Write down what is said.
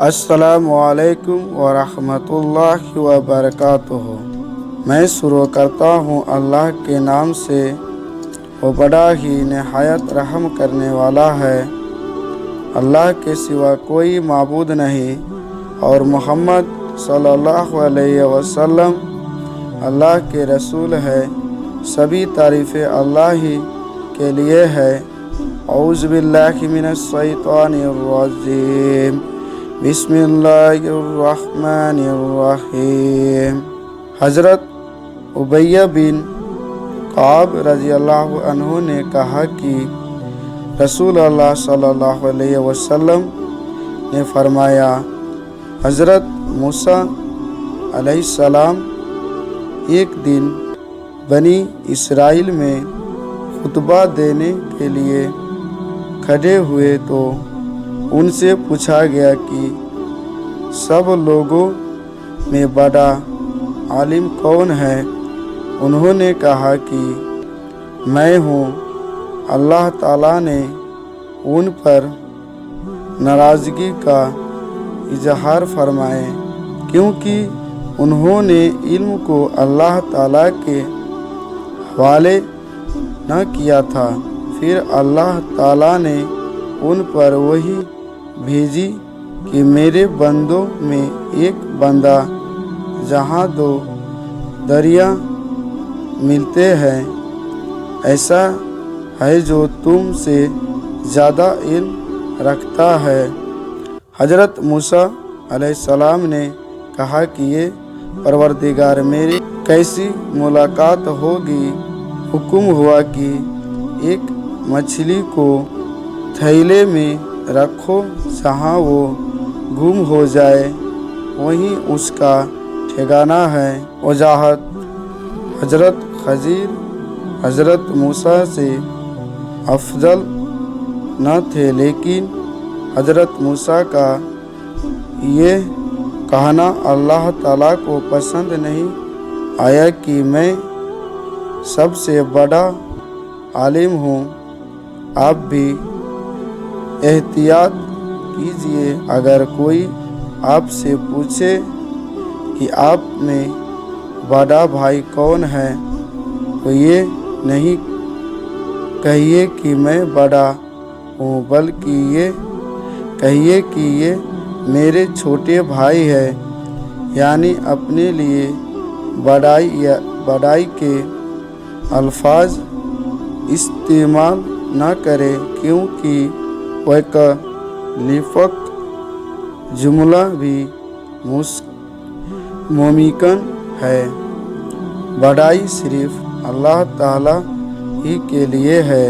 السلام علیکم ورحمۃ اللہ وبرکاتہ۔ میں شروع کرتا ہوں اللہ کے نام سے، وہ بڑا ہی نہایت رحم کرنے والا ہے۔ اللہ کے سوا کوئی معبود نہیں، اور محمد صلی اللہ علیہ وسلم اللہ کے رسول ہے۔ سبھی تعریفیں اللہ ہی کے لیے ہے۔ اعوذ باللہ من الشیطان الرجیم، بسم اللہ الرحمن الرحیم۔ حضرت ابی بن کعب رضی اللہ عنہ نے کہا کہ رسول اللہ صلی اللہ علیہ وسلم نے فرمایا، حضرت موسیٰ علیہ السلام ایک دن بنی اسرائیل میں خطبہ دینے کے لیے کھڑے ہوئے تو ان سے پوچھا گیا کہ سب لوگوں میں بڑا عالم کون ہے؟ انہوں نے کہا کہ میں ہوں۔ اللہ تعالیٰ نے ان پر ناراضگی کا اظہار فرمائے، کیونکہ انہوں نے علم کو اللہ تعالیٰ کے حوالے نہ کیا تھا۔ پھر اللہ تعالیٰ نے ان پر وحی بھیجی کہ میرے بندوں میں ایک بندہ جہاں دو دریا ملتے ہیں ایسا ہے جو تم سے زیادہ علم رکھتا ہے۔ حضرت موسیٰ علیہ السلام نے کہا کہ یہ پروردگار میری کیسی ملاقات ہوگی؟ حکم ہوا کہ ایک مچھلی کو تھیلے میں رکھو، جہاں وہ گم ہو جائے وہیں اس کا ٹھکانہ ہے۔ وضاحت: حضرت خضر حضرت موسیٰ سے افضل نہ تھے، لیکن حضرت موسیٰ کا یہ کہنا اللہ تعالیٰ کو پسند نہیں آیا کہ میں سب سے بڑا عالم ہوں۔ آپ بھی احتیاط کیجیے، اگر کوئی آپ سے پوچھے کہ آپ میں بڑا بھائی کون ہے تو یہ نہیں کہیے کہ میں بڑا ہوں، بلکہ یہ کہیے کہ یہ میرے چھوٹے بھائی ہے۔ یعنی اپنے لیے بڑائی کے الفاظ استعمال نہ کرے، کیونکہ ویکلپک جملہ بھی ممکن ہے۔ بڑائی صرف اللہ تعالیٰ ہی کے لیے ہے۔